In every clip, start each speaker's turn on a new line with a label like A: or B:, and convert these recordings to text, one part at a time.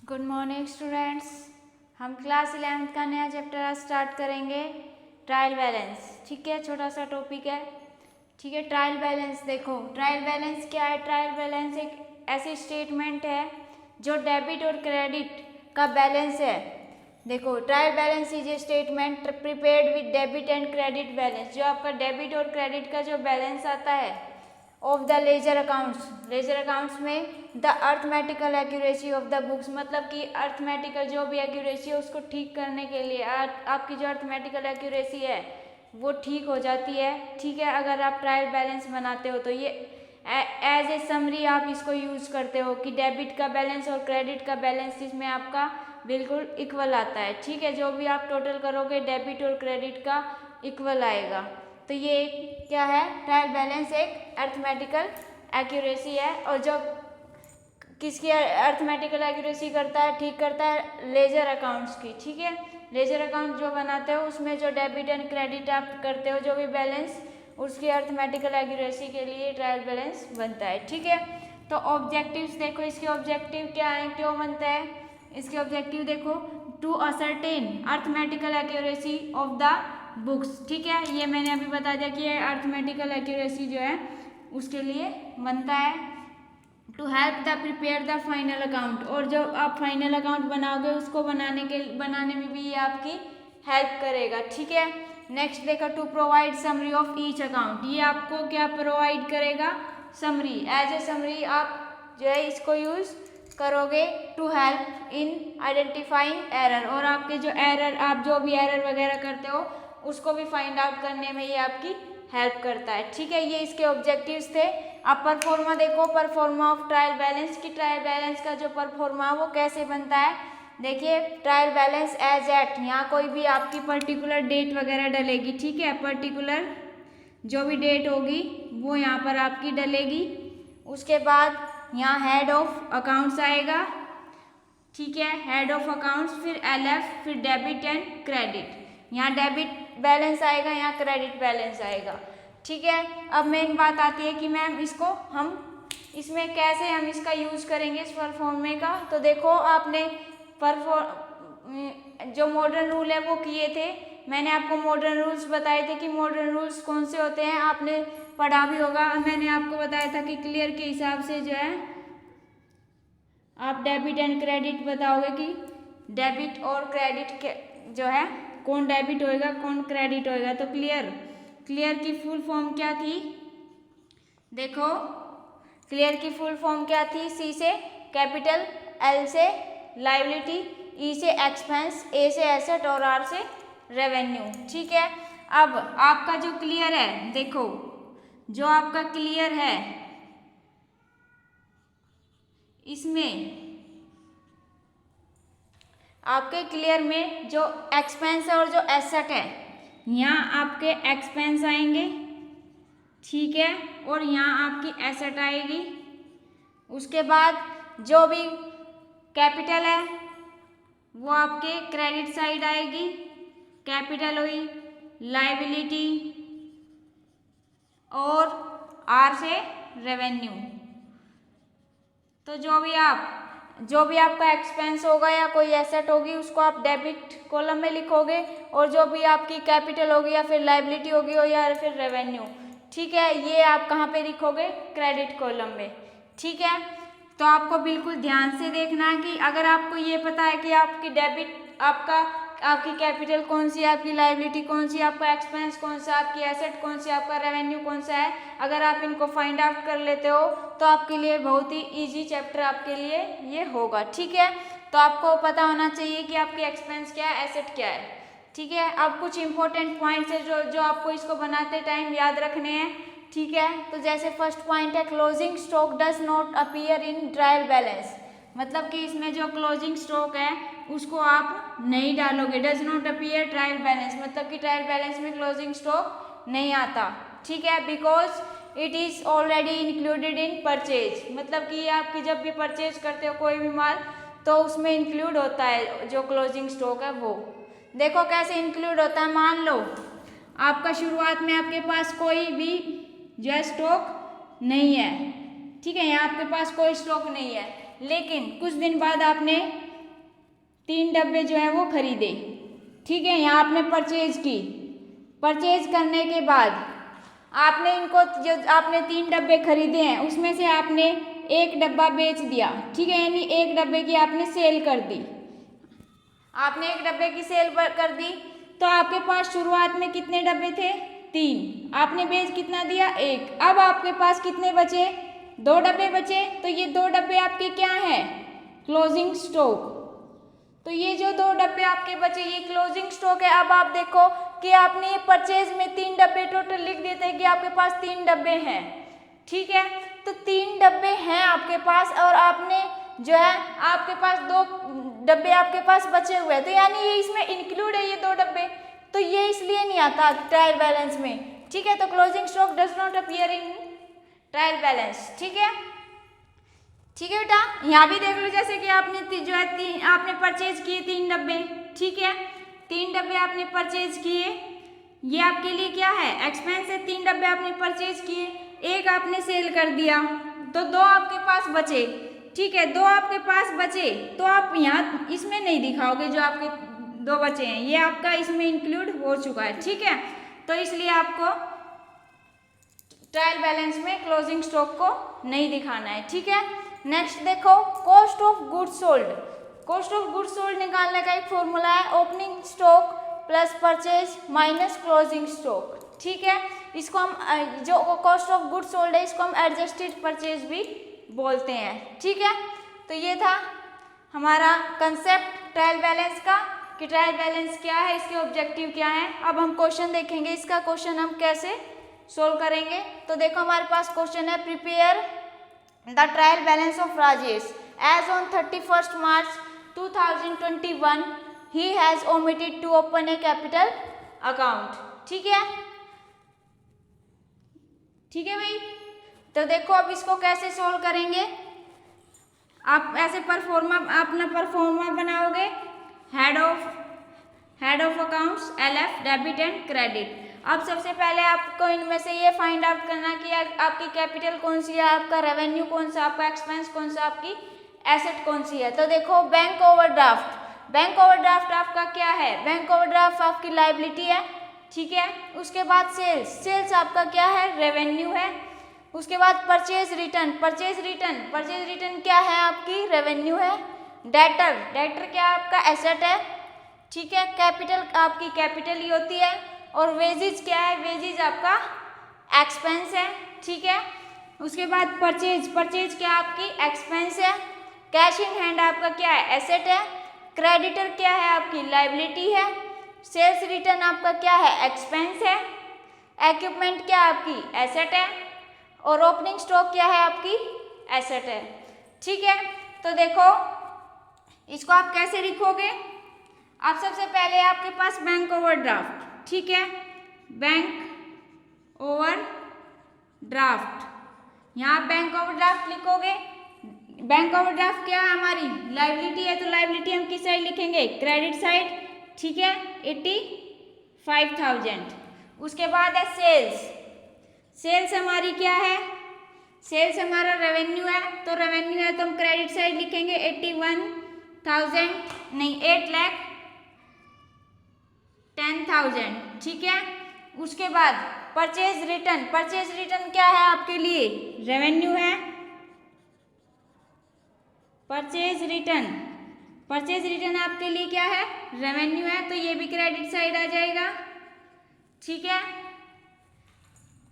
A: Good morning students. हम class 11th का नया चैप्टर आज स्टार्ट करेंगे, ट्रायल बैलेंस। ठीक है, छोटा सा टॉपिक है। ठीक है, ट्रायल बैलेंस देखो, ट्रायल बैलेंस क्या है। ट्रायल बैलेंस एक ऐसी स्टेटमेंट है जो डेबिट और क्रेडिट का बैलेंस है। देखो, trial balance is a statement prepared with debit and credit balance. जो आपका डेबिट और क्रेडिट का जो बैलेंस आता है of the ledger accounts. Ledger accounts में the arithmetical accuracy of the books, मतलब कि अर्थमेटिकल जो भी एक्यूरेसी है उसको ठीक करने के लिए आपकी जो अर्थमेटिकल एक्यूरेसी है वो ठीक हो जाती है। ठीक है, अगर आप ट्रायल बैलेंस बनाते हो तो ये एज ए समरी आप इसको यूज करते हो कि डेबिट का बैलेंस और क्रेडिट का बैलेंस इसमें आपका बिल्कुल इक्वल आता है। ठीक है, जो भी आप टोटल करोगे डेबिट और क्रेडिट का इक्वल आएगा। तो ये क्या है, ट्रायल बैलेंस एक अर्थमेटिकल एक्यूरेसी है। और जो किसकी अर्थमेटिकल एक्यूरेसी करता है, ठीक करता है, लेजर अकाउंट्स की। ठीक है, लेजर अकाउंट जो बनाते हो उसमें जो डेबिट एंड क्रेडिट आप करते हो जो भी बैलेंस, उसकी अर्थमेटिकल एक्यूरेसी के लिए ट्रायल बैलेंस बनता है। ठीक है, तो ऑब्जेक्टिव्स देखो, इसके ऑब्जेक्टिव क्या है, क्यों बनता है। इसके ऑब्जेक्टिव देखो, to ascertain arithmetical accuracy of the books. ठीक है, ये मैंने अभी बता दिया कि अर्थमेटिकल एक्यूरेसी जो है उसके लिए बनता है। To help the prepare the final account, और जो आप फाइनल अकाउंट बनाओगे उसको बनाने में भी ये आपकी हेल्प करेगा। ठीक है, नेक्स्ट देखो, to provide summary of each account. ये आपको क्या प्रोवाइड करेगा, समरी। एज ए समरी आप जो है इसको यूज करोगे to help in identifying error, और आपके जो एरर, आप जो भी एरर वगैरह करते हो उसको भी फाइंड आउट करने में ये आपकी हेल्प करता है। ठीक है, ये इसके ऑब्जेक्टिव्स थे। अब परफॉर्मा देखो, परफॉर्मा ऑफ ट्रायल बैलेंस की, ट्रायल बैलेंस का जो परफॉर्मा वो कैसे बनता है। देखिए, ट्रायल बैलेंस एज एट, यहाँ कोई भी आपकी पर्टिकुलर डेट वगैरह डलेगी। ठीक है, पर्टिकुलर जो भी डेट होगी वो यहाँ पर आपकी डलेगी। उसके बाद यहाँ हेड ऑफ अकाउंट्स आएगा। ठीक है, हेड ऑफ अकाउंट्स, फिर LF, फिर डेबिट एंड क्रेडिट। यहाँ डेबिट बैलेंस आएगा, यहाँ क्रेडिट बैलेंस आएगा। ठीक है, अब मेन बात आती है कि मैम इसको हम इसमें कैसे हम इसका यूज करेंगे इस परफॉर्मे का। तो देखो, आपने जो मॉडर्न रूल है वो किए थे, मैंने आपको मॉडर्न रूल्स बताए थे कि मॉडर्न रूल्स कौन से होते हैं, आपने पढ़ा भी होगा। मैंने आपको बताया था कि क्लियर के हिसाब से जो है आप डेबिट एंड क्रेडिट बताओगे कि डेबिट और क्रेडिट जो है कौन डेबिट होएगा कौन क्रेडिट होएगा। तो क्लियर की फुल फॉर्म क्या थी, देखो, क्लियर की फुल फॉर्म क्या थी। C से कैपिटल, L से लाइबिलिटी, E से एक्सपेंस, A से एसेट और R से रेवेन्यू। ठीक है, अब आपका जो क्लियर है, देखो जो आपका क्लियर है इसमें आपके क्लियर में जो एक्सपेंस है और जो एसेट है, यहाँ आपके एक्सपेंस आएंगे। ठीक है, और यहाँ आपकी एसेट आएगी। उसके बाद जो भी कैपिटल है वो आपके क्रेडिट साइड आएगी, कैपिटल हुई, लाइबिलिटी और R से रेवेन्यू। तो जो भी आपका एक्सपेंस होगा या कोई एसेट होगी उसको आप डेबिट कॉलम में लिखोगे, और जो भी आपकी कैपिटल होगी या फिर लाइबिलिटी होगी और या फिर रेवेन्यू, ठीक है, ये आप कहाँ पे लिखोगे, क्रेडिट कॉलम में। ठीक है, तो आपको बिल्कुल ध्यान से देखना है कि अगर आपको ये पता है कि आपकी डेबिट आपकी कैपिटल कौन सी है, आपकी लाइबिलिटी कौन सी, आपका एक्सपेंस कौन सा, आपकी एसेट कौन सी, आपका रेवेन्यू कौन सा है, अगर आप इनको फाइंड आउट कर लेते हो तो आपके लिए बहुत ही इजी चैप्टर आपके लिए ये होगा। ठीक है, तो आपको पता होना चाहिए कि आपकी एक्सपेंस क्या है, एसेट क्या है। ठीक है, अब कुछ इंपॉर्टेंट पॉइंट्स है जो आपको इसको बनाते टाइम याद रखने हैं। ठीक है, तो जैसे फर्स्ट पॉइंट है, closing stock does not appear in trial balance, मतलब कि इसमें जो क्लोजिंग स्टॉक है उसको आप नहीं डालोगे। Does not appear trial balance, मतलब कि ट्रायल बैलेंस में क्लोजिंग स्टॉक नहीं आता। ठीक है, because it is already included in purchase, मतलब कि आपकी जब भी परचेज करते हो कोई भी माल तो उसमें इंक्लूड होता है जो क्लोजिंग स्टॉक है वो। देखो कैसे इंक्लूड होता है, मान लो आपका शुरुआत में आपके पास कोई भी जो स्टॉक नहीं है। ठीक है, यहाँ आपके पास कोई स्टॉक नहीं है, लेकिन कुछ दिन बाद आपने 3 डब्बे जो है वो खरीदे। ठीक है, यहाँ आपने परचेज की, परचेज करने के बाद आपने इनको जो आपने 3 डब्बे खरीदे हैं उसमें से आपने 1 डब्बा बेच दिया। ठीक है, यानी 1 डब्बे की आपने सेल कर दी। आपने 1 डब्बे की सेल कर दी तो आपके पास शुरुआत में कितने डब्बे थे? 3। आपने बेच कितना दिया? 1। अब आपके पास कितने बचे? 2 डब्बे बचे। तो ये 2 डब्बे आपके क्या हैं? Closing stock. तो ये जो 2 डब्बे आपके बचे ये क्लोजिंग स्टॉक है। अब आप देखो कि आपने ये परचेज में 3 डब्बे टोटल लिख दिए थे कि आपके पास 3 डब्बे हैं। ठीक है, तो 3 डब्बे हैं आपके पास और आपने जो है आपके पास 2 डब्बे आपके पास बचे हुए हैं, तो यानी ये इसमें इंक्लूड है ये 2 डब्बे, तो ये इसलिए नहीं आता ट्रायल बैलेंस में। ठीक है, तो closing stock does not appear in trial balance. ठीक है, ठीक है बेटा, यहाँ भी देख लो जैसे कि आपने जो है आपने परचेज किए 3 डब्बे। ठीक है, 3 डब्बे आपने परचेज किए, ये आपके लिए क्या है? एक्सपेंस है। 3 डब्बे आपने परचेज किए, 1 आपने सेल कर दिया, तो 2 आपके पास बचे। ठीक है, 2 आपके पास बचे तो आप यहाँ इसमें नहीं दिखाओगे जो आपके 2 बचे हैं, ये आपका इसमें इंक्लूड हो चुका है। ठीक है, तो इसलिए आपको ट्रायल बैलेंस में क्लोजिंग स्टॉक को नहीं दिखाना है। ठीक है, नेक्स्ट देखो cost of goods sold. Cost of goods sold निकालने का एक फॉर्मूला है opening stock plus purchase minus closing stock. ठीक है, इसको हम जो कॉस्ट ऑफ गुड्स सोल्ड है इसको हम एडजस्टेड परचेज भी बोलते हैं। ठीक है, तो ये था हमारा कंसेप्ट ट्रायल बैलेंस का कि ट्रायल बैलेंस क्या है, इसके ऑब्जेक्टिव क्या है। अब हम क्वेश्चन देखेंगे, इसका क्वेश्चन हम कैसे सोल्व करेंगे। तो देखो हमारे पास क्वेश्चन है prepare the trial balance of Rajesh as on 31 March 2021 he has omitted to open a capital account. ठीक है, ठीक है भाई, तो देखो अब इसको कैसे सोल्व करेंगे। आप ऐसे परफॉर्मा अपना परफॉर्मा बनाओगे, head of accounts LF debit and credit. अब सबसे पहले आपको इनमें से ये फाइंड आउट करना कि आपकी कैपिटल कौन सी है, आपका रेवेन्यू कौन सा, आपका एक्सपेंस कौन सा, आपकी एसेट कौन सी है। तो देखो बैंक ओवरड्राफ्ट, बैंक ओवरड्राफ्ट आपका क्या है? बैंक ओवरड्राफ्ट आपकी लायबिलिटी है। ठीक है, उसके बाद सेल्स, सेल्स आपका क्या है? रेवेन्यू है। उसके बाद परचेज रिटर्न, परचेज रिटर्न क्या है? आपकी रेवेन्यू है। डेटर, डेटर क्या आपका? एसेट है। ठीक है, कैपिटल आपकी कैपिटल ही होती है। और वेजेज क्या है? वेजेज आपका एक्सपेंस है। ठीक है, उसके बाद परचेज क्या आपकी? एक्सपेंस है। कैश इन हैंड आपका क्या है? एसेट है। क्रेडिटर क्या है? आपकी लायबिलिटी है। सेल्स रिटर्न आपका क्या है? एक्सपेंस है। इक्विपमेंट क्या आपकी? एसेट है। और ओपनिंग स्टॉक क्या है? आपकी एसेट है। ठीक है, तो देखो इसको आप कैसे लिखोगे। आप सबसे पहले आपके पास बैंक ओवरड्राफ्ट, ठीक है, बैंक ओवरड्राफ्ट, यहाँ बैंक ओवरड्राफ्ट लिखोगे। बैंक ओवरड्राफ्ट क्या है? हमारी लायबिलिटी है, तो लायबिलिटी हम किस साइड लिखेंगे? Credit side. ठीक है, 85,000। उसके बाद है सेल्स, सेल्स हमारी क्या है? सेल्स हमारा रेवेन्यू है, तो रेवेन्यू है तो हम क्रेडिट साइड लिखेंगे 81,000 नहीं 8,10,000। ठीक है, उसके बाद परचेज रिटर्न, परचेज रिटर्न क्या है आपके लिए? रेवेन्यू है। परचेज रिटर्न आपके लिए क्या है? रेवेन्यू है, तो ये भी क्रेडिट साइड आ जाएगा। ठीक है,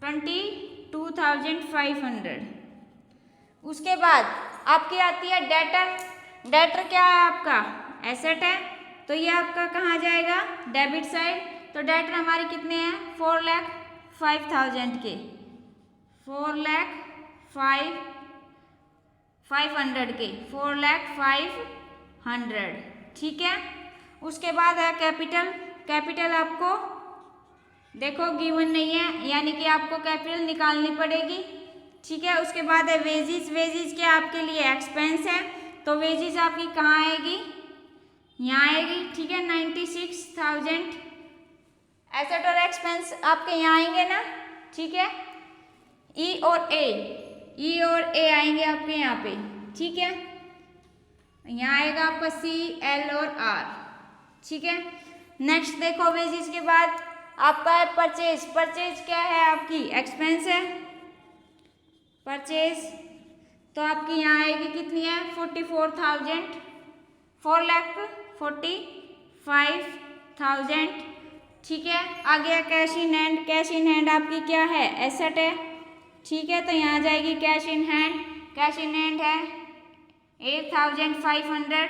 A: 22,500। उसके बाद आपकी आती है डेटर, डेटर क्या है आपका? एसेट है, तो ये आपका कहाँ जाएगा? Debit side. तो डेटर हमारे कितने हैं? 4,05,000 के, 4,05,500 के, 4,05,000। ठीक है, उसके बाद है कैपिटल, कैपिटल आपको देखो गिवन नहीं है, यानी कि आपको कैपिटल निकालनी पड़ेगी। ठीक है, उसके बाद है वेजेस, वेजेस क्या आपके लिए? एक्सपेंस है, तो वेजेस आपकी कहाँ आएगी? यहाँ आएगी। ठीक है, 96,000। एसेट और एक्सपेंस आपके यहाँ आएंगे ना। ठीक है, ई और ए आएंगे आपके यहाँ पे। ठीक है, यहाँ आएगा आपका सी, एल और आर। ठीक है, नेक्स्ट देखो वेजेस के बाद आपका है परचेज। परचेज क्या है, आपकी एक्सपेंस है परचेज। तो आपकी यहाँ आएगी कितनी है, 44,000, 4,45,000। ठीक है, आ गया cash in hand. Cash in hand आपकी क्या है, एसेट है। ठीक है, तो यहाँ आ जाएगी cash in hand. Cash in hand है 8,500।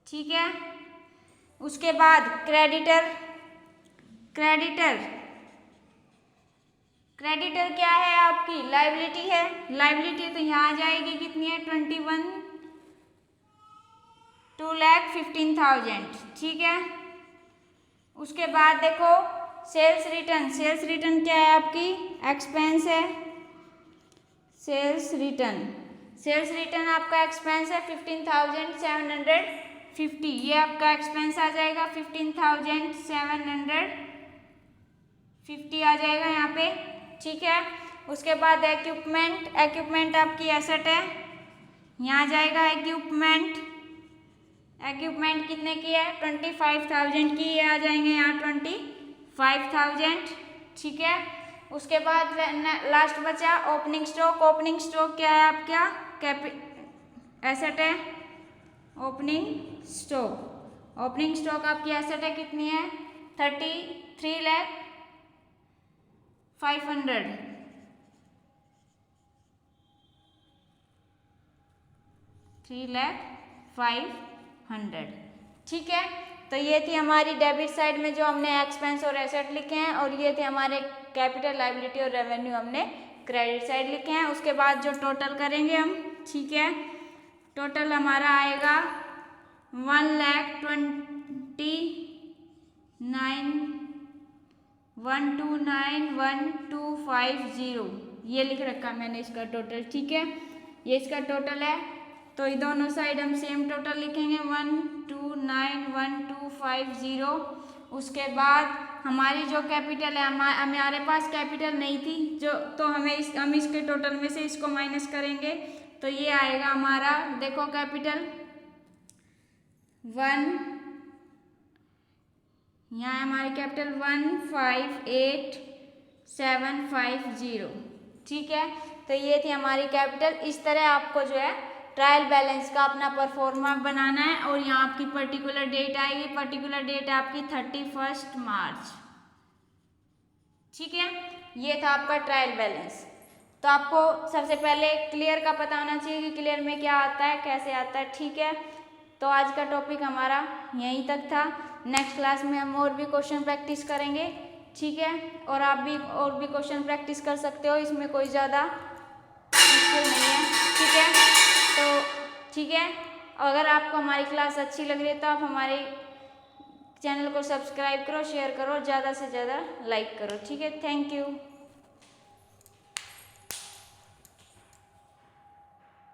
A: ठीक है, उसके बाद क्रेडिटर। क्रेडिटर क्रेडिटर क्या है, आपकी लाइबिलिटी है। लाइबिलिटी तो यहाँ आ जाएगी कितनी है, 2,15,000। ठीक है, उसके बाद देखो सेल्स रिटर्न। सेल्स रिटर्न क्या है, आपकी एक्सपेंस है। सेल्स रिटर्न, सेल्स रिटर्न आपका एक्सपेंस है 15,750। ये आपका एक्सपेंस आ जाएगा 15,750 आ जाएगा यहाँ पे। ठीक है, उसके बाद इक्विपमेंट। इक्विपमेंट आपकी एसेट है, यहाँ जाएगा इक्विपमेंट। इक्विपमेंट कितने की है, 25,000 की। ये आ जाएंगे यहाँ 25,000। ठीक है, उसके बाद लास्ट बचा ओपनिंग स्टॉक। ओपनिंग स्टॉक क्या है आपका, एसेट है ओपनिंग स्टॉक। ओपनिंग स्टॉक आपकी एसेट है कितनी है, 33,500। 3,500। ठीक है, तो ये थी हमारी डेबिट साइड में जो हमने एक्सपेंस और एसेट लिखे हैं, और ये थे हमारे कैपिटल, लायबिलिटी और रेवेन्यू हमने क्रेडिट साइड लिखे हैं। उसके बाद जो टोटल करेंगे हम, ठीक है, टोटल हमारा आएगा 1,29,129,1250। ये लिख रखा मैंने इसका टोटल। ठीक है, ये इसका टोटल है। तो ये दोनों साइड हम सेम टोटल लिखेंगे 129,1250। उसके बाद हमारी जो कैपिटल है, हमारे पास कैपिटल नहीं थी जो, तो हम इसके टोटल में से इसको माइनस करेंगे। तो ये आएगा हमारा, देखो कैपिटल 1, यहाँ हमारी कैपिटल 158,750। ठीक है, तो ये थी हमारी कैपिटल। इस तरह आपको जो है ट्रायल बैलेंस का अपना परफॉर्मा बनाना है, और यहाँ आपकी पर्टिकुलर डेट आएगी। पर्टिकुलर डेट आपकी 31 मार्च। ठीक है, ये था आपका ट्रायल बैलेंस। तो आपको सबसे पहले क्लियर का पता होना चाहिए कि क्लियर में क्या आता है, कैसे आता है। ठीक है, तो आज का टॉपिक हमारा यहीं तक था। नेक्स्ट क्लास में हम और भी क्वेश्चन प्रैक्टिस करेंगे। ठीक है, और आप भी और भी क्वेश्चन प्रैक्टिस कर सकते हो, इसमें कोई ज़्यादा मुश्किल नहीं है। ठीक है, तो ठीक है, अगर आपको हमारी क्लास अच्छी लग रही है तो आप हमारे चैनल को सब्सक्राइब करो, शेयर करो, ज़्यादा से ज़्यादा लाइक करो। ठीक है, थैंक यू।